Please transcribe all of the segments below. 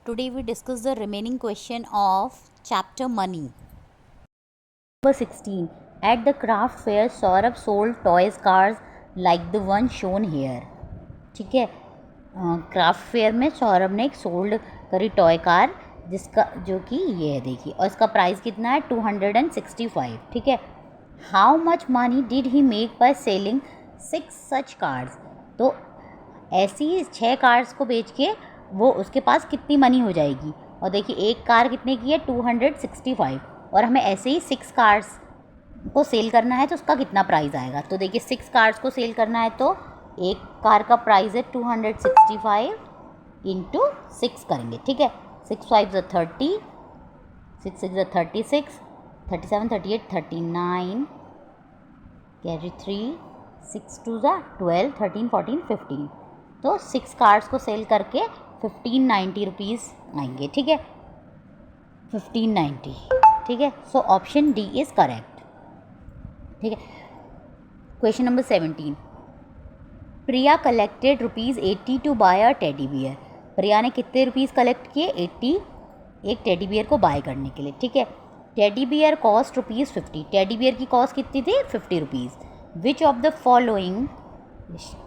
Today we discuss the remaining question of chapter money. Number 16. At the craft fair, Saurabh sold toys cars like the one shown here. ठीक है, craft fair में सौरभ ने एक sold करी toy car जिसका जो कि ये है देखिए, और इसका प्राइस कितना है 265. ठीक है. How much money did he make by selling 6 such cars. तो ऐसी 6 कार्स को बेच के वो उसके पास कितनी मनी हो जाएगी. और देखिए एक कार कितने की है 265, और हमें ऐसे ही 6 कार्स को सेल करना है तो उसका कितना प्राइस आएगा. तो देखिए 6 कार्स को सेल करना है तो एक कार का प्राइस है 265 इंटू 6 करेंगे. ठीक है. 6 5 30, 6 6 36, 37 38 39, कैरी 3, 6 2 12, 13 14 15. तो 6 कार्ड्स को सेल करके 1590 रुपीज़ आएंगे. ठीक है, 1590. ठीक है. So option D is correct. ठीक है. Question number 17. Priya collected ₹80 to buy a teddy bear. Priya ने कितने रुपीज़ कलेक्ट किए 80 एक टेडी बियर को बाय करने के लिए. ठीक है. Teddy bear cost ₹50. Teddy bear की कॉस्ट कितनी थी 50 rupees. Which of the following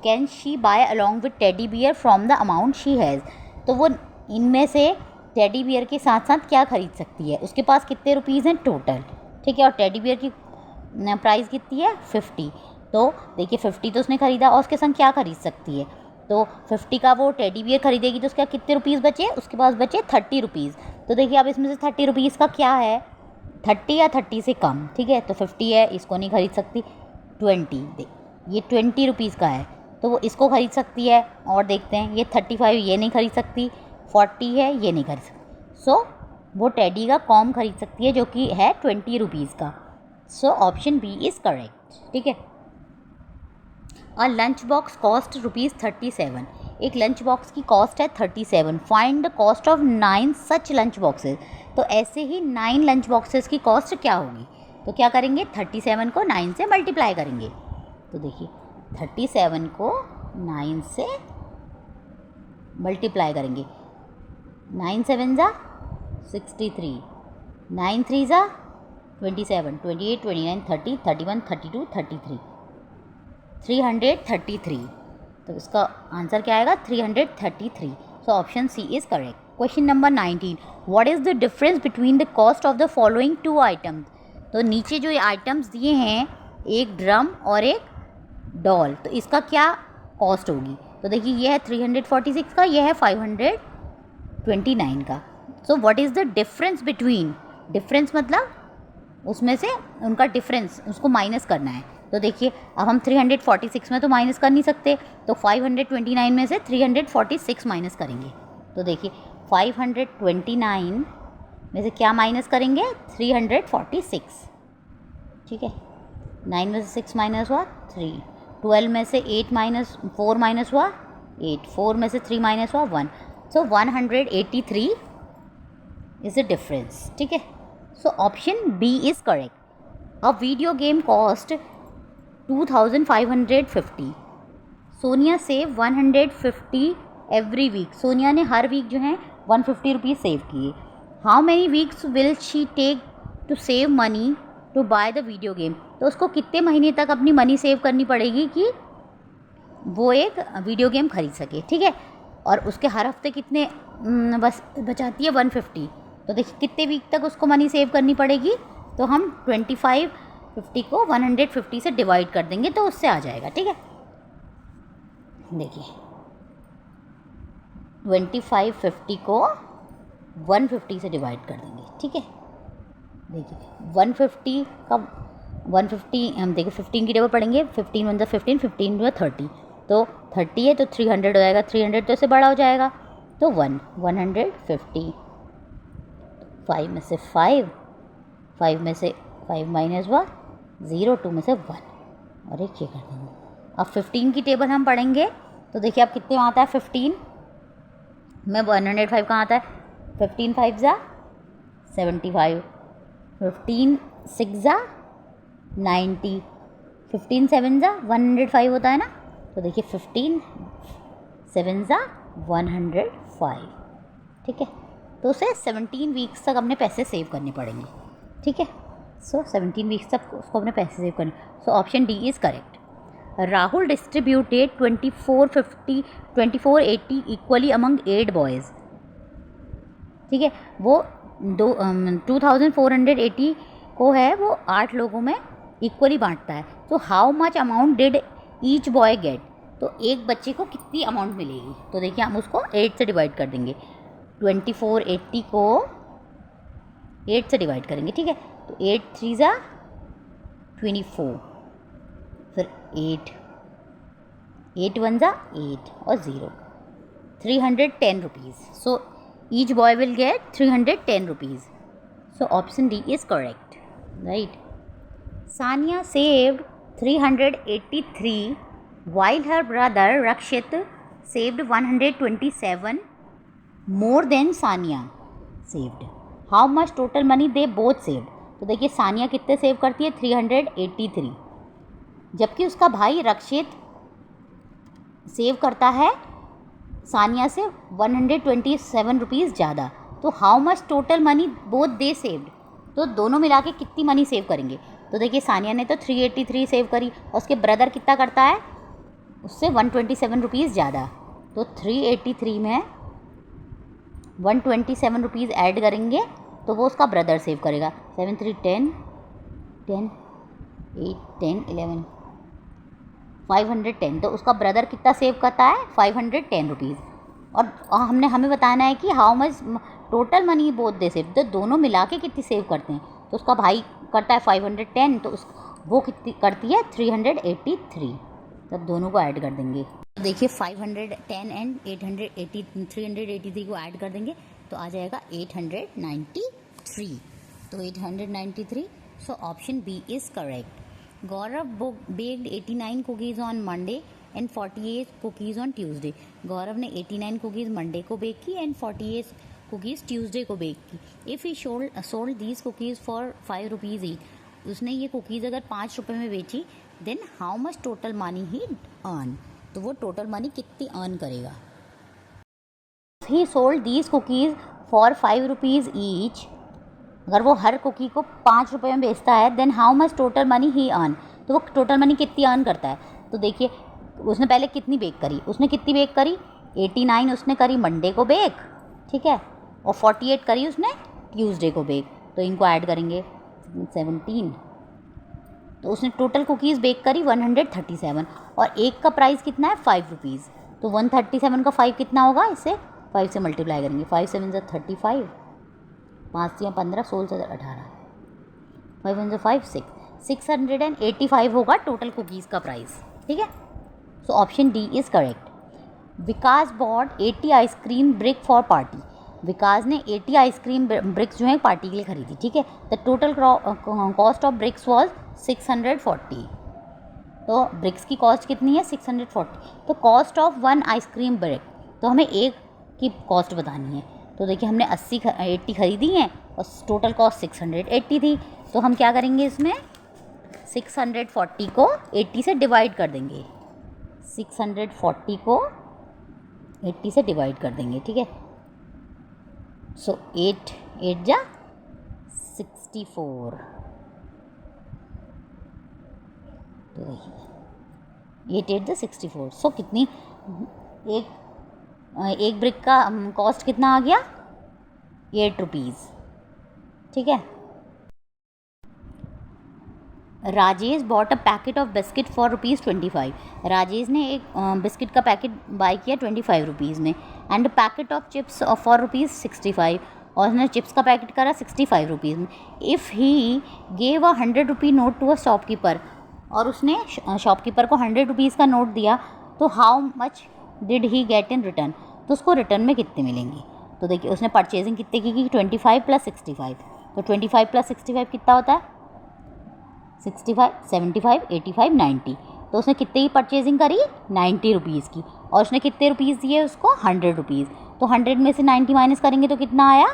can she buy along with teddy bear from the amount she has. तो वो इनमें से टेडी बियर के साथ साथ क्या खरीद सकती है, उसके पास कितने रुपीज़ हैं टोटल. ठीक है. और टेडी बियर की प्राइस कितनी है 50. तो देखिए 50 तो उसने ख़रीदा और उसके संग क्या खरीद सकती है. तो 50 का वो टेडी बियर खरीदेगी तो उसके कितने रुपीज़ बचे, उसके पास बचे 30 रुपीज़. तो देखिए अब इसमें से 30 रुपीज़ का क्या है 30 या 30 से कम. ठीक है. तो 50 है, इसको नहीं खरीद सकती. 20 देख ये 20 रुपीज़ का है तो वो इसको ख़रीद सकती है. और देखते हैं ये 35 ये नहीं खरीद सकती, 40 है ये नहीं खरीद सकती. सो वो टेडी का कॉम खरीद सकती है जो कि है 20 रुपीज़ का. So option B is correct. ठीक है. A lunch box cost ₹37. एक लंच बॉक्स की कॉस्ट है 37. Find the cost of 9 such lunch boxes. तो ऐसे ही 9 लंच बॉक्सेस की कॉस्ट क्या होगी. तो क्या करेंगे 37 को 9 से मल्टीप्लाई करेंगे. तो देखिए 37 को 9 से मल्टीप्लाई करेंगे. 9 7 ज़ा 63, 9 3 ज़ा 27, 28 29 30 31 32 33, 333. तो इसका आंसर क्या आएगा 333. So option C is correct. Question number 19. What is the difference between the cost of the following 2 items. तो नीचे जो आइटम्स दिए हैं एक ड्रम और एक डॉल, तो इसका क्या कॉस्ट होगी. तो देखिए ये है 346 का, ये है 529 का. So what is the difference between. Difference मतलब उसमें से उनका डिफरेंस उसको माइनस करना है. तो देखिए अब हम 346 में तो माइनस कर नहीं सकते, तो 529 में से 346 माइनस करेंगे. तो देखिए 529 में से क्या माइनस करेंगे 346. ठीक है. 9 में से 6 माइनस हुआ 3, 12 में से 8 माइनस 4 माइनस हुआ 8, 4 में से 3 माइनस हुआ 1. So 183 is the difference. ठीक है. So option B is correct. A video game cost 2550. Sonia save 150 every week. Sonia ने हर वीक जो है 150 रुपीज़ सेव किए. How many weeks will she take to save money to buy the video game. तो उसको कितने महीने तक अपनी मनी सेव करनी पड़ेगी कि वो एक वीडियो गेम खरीद सके. ठीक है. और उसके हर हफ्ते कितने बस बचाती है 150. तो देखिए कितने वीक तक उसको मनी सेव करनी पड़ेगी. तो हम 2550 को 150 से डिवाइड कर देंगे तो उससे आ जाएगा. ठीक है. देखिए 2550 को 150 से डिवाइड कर देंगे. ठीक है. देखिए 150 का 150 हम देखिए 15 की टेबल पढ़ेंगे. 15 1 15, 15 2 30. तो 30 है तो 300 हो जाएगा. 300 तो इससे बड़ा हो जाएगा. तो 150. 5 में से 5 में से 5 माइनस हुआ 0, 2 में से 1 और एक ये कर देंगे. अब 15 की टेबल हम पढ़ेंगे तो देखिए अब कितने आता है 15 में 105 कहाँ आता है. 15 5 ज़ा 75, 15 6 ज़ा 90, 15 7 ज़ा 105 होता है ना. तो देखिए 15 7 ज़ा 105. ठीक है. तो उसे 17 वीक्स तक अपने पैसे सेव करने पड़ेंगे, ठीक है। सो 17 वीक्स तक उसको अपने पैसे सेव करने। सो option D is correct. Rahul distributed 2480 equally among 8 boys, ठीक है। वो 2480 को है वो 8 लोगों में इक्वली बांटता है। तो how much amount did each boy get, तो एक बच्चे को कितनी अमाउंट मिलेगी। तो देखिए हम उसको 8 से डिवाइड कर देंगे, 2480 को 8 से डिवाइड करेंगे, ठीक है। तो 8 3 ज़ा 24, फिर 8 1 ज़ा 8 और 0, 310 rupees. So each boy will get 310 rupees. So option D is correct, right. Sania saved 383 while her brother Rakshit saved 127 more than Sania saved. How much total money they both saved? तो देखिए सानिया कितने save करती है 383, जबकि उसका भाई रक्षित save करता है सानिया से 127 रुपीज़ ज़्यादा। तो how much total money both they saved, तो दोनों मिला के कितनी मनी सेव करेंगे। तो देखिए सानिया ने तो 383 सेव करी और उसके ब्रदर कितना करता है उससे 127 रुपीज़ ज़्यादा। तो 383 में 127 रुपीज़ ऐड करेंगे तो वो उसका ब्रदर सेव करेगा। 7 3 10 10 8 10 11 510। तो उसका ब्रदर कितना सेव करता है 510 रुपीज़। और हमें बताना है कि how much total money both they save, तो दोनों मिला के कितनी सेव करते हैं। तो उसका भाई करता है 510, तो वो कितनी करती है 383। तब दोनों को ऐड कर देंगे। तो देखिए 510 एंड 383 को ऐड कर देंगे तो आ जाएगा 893। तो 893। So option B is correct. Gaurav baked 89 cookies on Monday and 48 cookies on Tuesday. Gaurav ने 89 कुकीज़ मंडे को बेक की एंड 48 कुकीज़ ट्यूसडे को बेक की। If he sold these cookies for 5 rupees each, उसने ये कुकीज़ अगर 5 रुपये में बेची, then how much total money he earn, तो वो टोटल मनी कितनी अर्न करेगा। He sold these cookies for 5 rupees each, अगर वो हर कुकी को 5 रुपये में बेचता है, then how much total money he earn, तो वो टोटल मनी कितनी अर्न करता है। तो देखिए उसने पहले कितनी बेक करी, उसने कितनी बेक करी 89 उसने करी मंडे को बेक, ठीक है, और 48 करी उसने ट्यूसडे को बेक। तो इनको ऐड करेंगे 17। तो उसने टोटल कुकीज़ बेक करी 137 और एक का प्राइस कितना है 5 रुपीज़। तो 137 का 5 कितना होगा, इससे 5 से मल्टीप्लाई करेंगे। 5 7 से 35, 5 से 15, 16 से 18, 5 1 से 5 6, 685 होगा टोटल कुकीज़ का प्राइस, ठीक है। So option D is correct. Vikas bought 80 ice cream brick for party. Vikas ने 80 आइसक्रीम ब्रिक्स जो है पार्टी के लिए खरीदी, ठीक है। The total cost of BRICS was 640। तो ब्रिक्स की कॉस्ट कितनी है 640। तो कॉस्ट ऑफ 1 आइसक्रीम ब्रिक, तो हमें एक की कॉस्ट बतानी है। तो देखिए हमने 80 खरीदी हैं और टोटल कॉस्ट 680 थी। तो हम क्या करेंगे, इसमें 640 को 80 से डिवाइड कर देंगे। 640 को 80 से डिवाइड कर देंगे, ठीक है। सो 8 8 जा 64। तो देखिए 8 8 जा 64। सो कितनी एक ब्रिक का कॉस्ट कितना आ गया 8 रुपीज़, ठीक है। Rajesh bought a packet of biscuit for ₹25। Rajesh ने एक बिस्किट का पैकेट बाय किया 25 रुपीज़ में, end packet of chips for ₹65, और उसने चिप्स का पैकेट करा 65 रुपीज़ में। If he gave a 100 rupee note to a shopkeeper, और उसने शॉपकीपर को 100 रुपीज़ का नोट दिया, तो how much did he get in return, तो उसको रिटर्न में कितने मिलेंगे। तो देखिए उसने परचेजिंग कितने की 25 + 65। तो 25 + 65 कितना होता है 65, 75, 85, 90। तो उसने कितने की परचेजिंग करी 90 रुपीज़ की, और उसने कितने रुपीज़ दिए उसको 100 रुपीज़। तो 100 में से 90 माइनस करेंगे तो कितना आया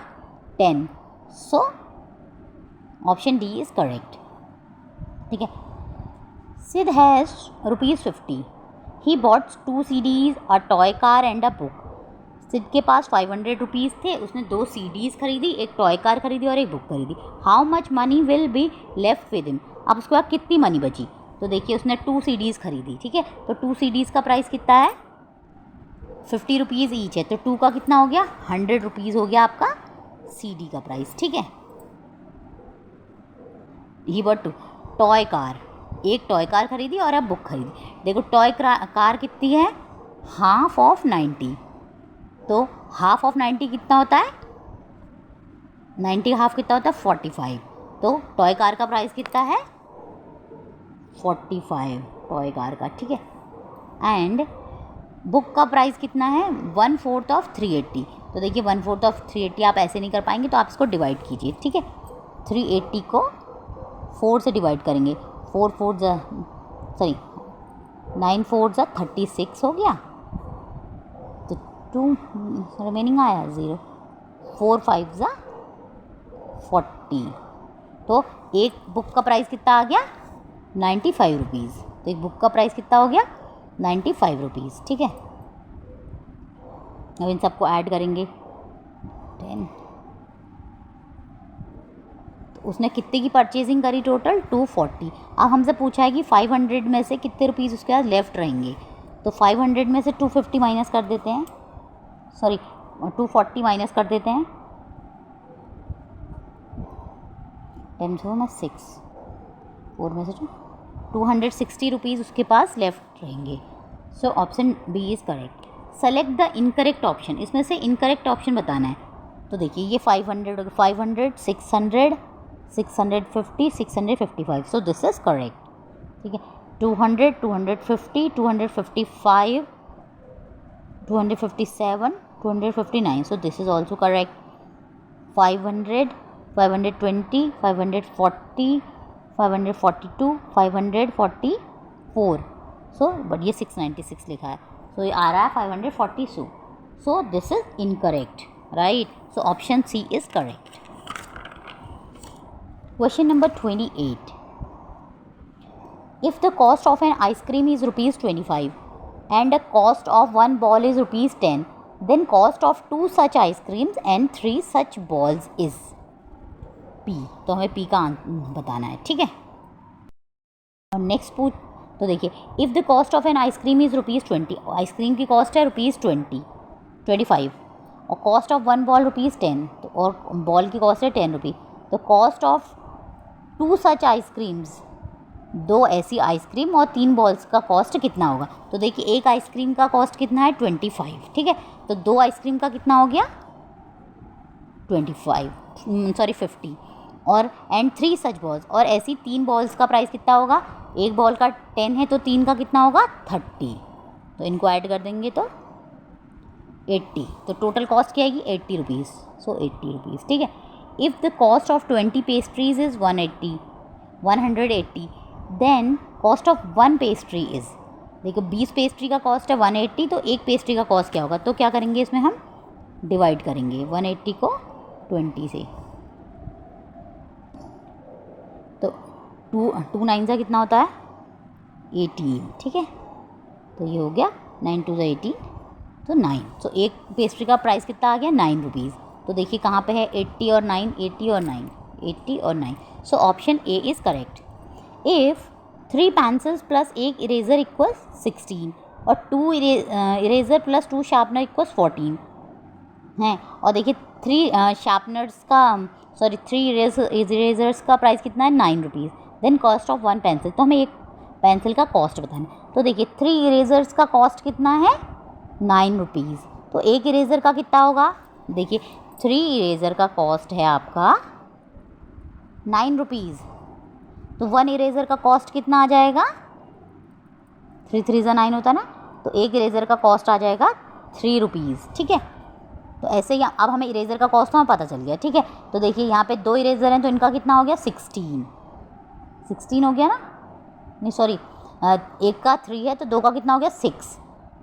10। So option D is correct, ठीक है। Sid has ₹50। He bought 2 CDs, a toy car and a book. Sid के पास 500 रुपीज़ थे, उसने 2 CDs खरीदी, एक टॉय कार खरीदी और एक बुक खरीदी। How much money will be left with him. अब उसके बाद कितनी मनी बची? तो देखिए उसने 2 CDs खरीदी, ठीक है, तो 2 CDs का प्राइस कितना है? 50 रुपीज़ ईच है, तो 2 का कितना हो गया? 100 रुपीज़ हो गया आपका CD का प्राइस, ठीक है। ही बट 2 टॉय कार, एक टॉय कार खरीदी और अब बुक खरीदी। देखो टॉय कार कितनी है? हाफ ऑफ 90, तो हाफ ऑफ 90 कितना होता है? 90 का हाफ कितना होता है? 45। तो टॉय कार का प्राइस कितना है? 45 टॉय कार का, ठीक है। एंड बुक का प्राइस कितना है? 1/4 ऑफ 380। तो देखिए 1/4 ऑफ 380 आप ऐसे नहीं कर पाएंगे, तो आप इसको डिवाइड कीजिए, ठीक है। 380 को 4 से डिवाइड करेंगे, 9 4 जा 36 हो गया, तो 2 रिमेनिंग आया 0, 4 5 जा 40। तो एक बुक का प्राइस कितना आ गया? 95 रुपीज़। तो एक बुक का प्राइस कितना हो गया? 95 रुपीज़, ठीक है। अब इन सबको ऐड करेंगे 10। तो उसने कितने की परचेजिंग करी टोटल? 240। अब हमसे पूछा है कि 500 में से कितने रुपीज़ उसके पास लेफ्ट रहेंगे, तो 500 में से 250 माइनस कर देते हैं, सॉरी 240 माइनस कर देते हैं, 10 में 6, 4 में से 260 रुपीज़ उसके पास लेफ्ट रहेंगे। So option B is correct. Select the incorrect option, इसमें से इनकरेक्ट ऑप्शन बताना है। तो देखिए ये 500, 600, 650, 655, सो दिस इज़ करेक्ट, ठीक है। 200, 250, 255, 257, 259, so this is also correct. 500, 520, 540, 542, 544, so but ये 696 लिखा है, सो ये आ रहा है 542, so this is incorrect, right. So option C is correct. Question number 28, if the cost of an ice cream is ₹25 and the cost of one ball is ₹10, then cost of 2 such ice creams and 3 such balls is P। तो हमें P का बताना है, ठीक है। और next पूछ, तो देखिए if the cost of an ice cream is ₹20, ice cream की कॉस्ट है ₹25 और कॉस्ट ऑफ वन बॉल ₹10, तो और बॉल की कॉस्ट है ₹10। तो कॉस्ट ऑफ 2 सच आइसक्रीम्स, 2 ऐसी आइसक्रीम और 3 बॉल्स का कॉस्ट कितना होगा? तो देखिए एक आइसक्रीम का कॉस्ट कितना है? 25, ठीक है। तो 2 आइसक्रीम का कितना हो गया? 50, और एंड 3 सच बॉल्स, और ऐसी 3 बॉल्स का प्राइस कितना होगा? एक बॉल का 10 है तो 3 का कितना होगा? 30। तो इनको ऐड कर देंगे तो 80, तो टोटल कॉस्ट क्या आएगी? 80 रुपीज़, सो 80 रुपीज़, ठीक है। If the cost of 20 pastries is 180, then cost of 1 pastry is, देखो 20 पेस्ट्री का कॉस्ट है 180, तो एक पेस्ट्री का कॉस्ट क्या होगा? तो क्या करेंगे इसमें हम डिवाइड करेंगे 180 को 20 से, तो 2 9 का कितना होता है? 18, ठीक है। तो ये हो गया 9 2 18, तो 9। तो एक पेस्ट्री का प्राइस कितना आ गया? 9 रुपीज़। तो देखिए कहाँ पे है 80 और 9, 80 और 9, 80 और 9, so option A is correct. If 3 pencils plus 1 eraser equals 16 और 2 इरेज़र प्लस 2 शार्पनर इक्वल्स 14 हैं, और देखिए 3 शार्पनर्स का, सॉरी 3 इरेज़र्स का प्राइस कितना है? 9 rupees. Then cost of 1 pencil, तो हमें एक पेंसिल का कॉस्ट बताना है। तो देखिए 3 इरेज़र्स का कॉस्ट कितना है? 9 रुपीज़। तो एक इरेज़र का कितना होगा? देखिए 3 इरेज़र का कॉस्ट है आपका 9 रुपीज़, तो 1 इरेज़र का कॉस्ट कितना आ जाएगा? 3 3 जा 9 होता ना, तो एक इरेज़र का कॉस्ट आ जाएगा 3 रुपीज़, ठीक है। तो ऐसे ही अब हमें इरेज़र का कॉस्ट हमें पता चल गया, ठीक है। तो देखिए यहाँ पे 2 इरेज़र हैं, तो इनका कितना हो गया? 16 हो गया ना, नहीं सॉरी, एक का 3 है तो 2 का कितना हो गया? 6,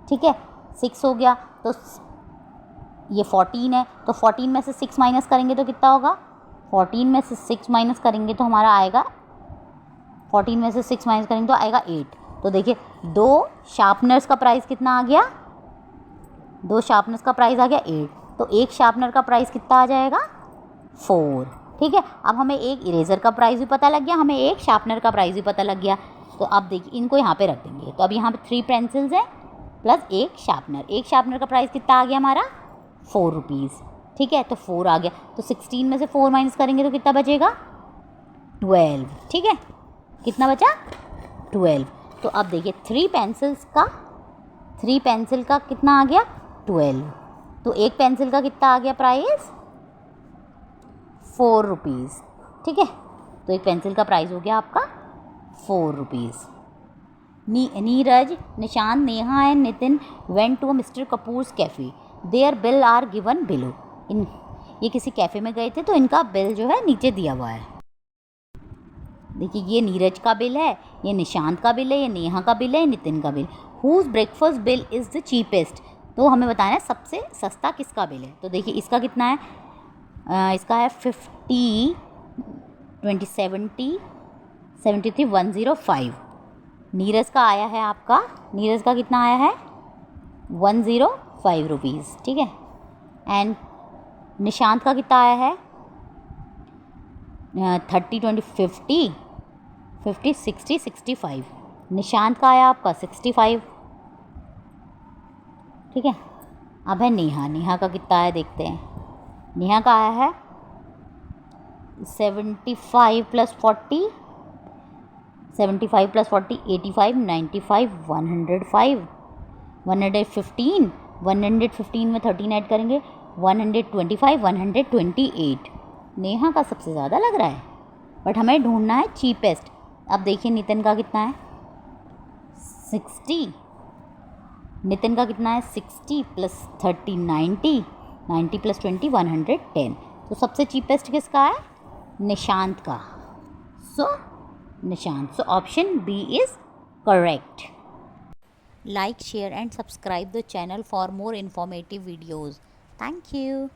ठीक है, 6 हो गया। तो ये 14 है, तो 14 में से 6 माइनस करेंगे तो कितना होगा? 14 में से 6 माइनस करेंगे तो हमारा आएगा, 14 में से 6 माइनस करेंगे तो आएगा 8। तो देखिए 2 शार्पनर्स का प्राइस कितना आ गया? 2 शार्पनर्स का प्राइस आ गया 8, तो एक शार्पनर का प्राइस कितना आ जाएगा 4। ठीक है, अब हमें एक इरेज़र का प्राइस भी पता लग गया, हमें एक शार्पनर का प्राइस भी पता लग गया। तो अब देखिए इनको यहाँ पे रख देंगे। तो अब यहाँ पे 3 पेंसिल्स हैं प्लस एक शार्पनर। एक शार्पनर का प्राइस कितना आ गया हमारा 4 रुपीज़। ठीक है, तो 4 आ गया। तो 16 में से 4 माइनस करेंगे तो कितना बचेगा 12। ठीक है, कितना बचा 12। तो अब देखिए 3 पेंसिल का कितना आ गया 12। तो एक पेंसिल का कितना आ गया प्राइस 4 रुपीज़। ठीक है, तो एक पेंसिल का प्राइस हो गया आपका 4 rupees. Neeraj, Nishant, Neha and Nitin went to mister Kapoor's cafe, their bill are given below. ये किसी कैफ़े में गए थे तो इनका बिल जो है नीचे दिया हुआ है। देखिए ये नीरज का बिल है, ये निशांत का बिल है, ये नेहा का बिल है, ये नितिन का bill. Whose breakfast bill is the cheapest, तो हमें बताना है सबसे सस्ता किसका बिल है। तो देखिए इसका कितना है, इसका है 50 20 70 73 105। नीरज का आया है आपका, नीरज का कितना आया है 105 रुपीज़। ठीक है, एंड निशांत का कितना आया है 30 20 50 50 60 65। निशांत का आया आपका 65। ठीक है, अब है नेहा का कितना आया देखते हैं। नेहा का आया है 75 + 40 75 + 40 85 95 105 115 115 में 13 ऐड करेंगे 125 128। नेहा का सबसे ज़्यादा लग रहा है, बट हमें ढूंढना है चीपेस्ट। अब देखिए नितिन का कितना है 60। नितिन का कितना है 60 + 30 90 90 + 20 110। तो सबसे चीपेस्ट किसका है निशांत का। So Nishant, so option B is correct. Like, share and subscribe the channel for more informative videos. Thank you.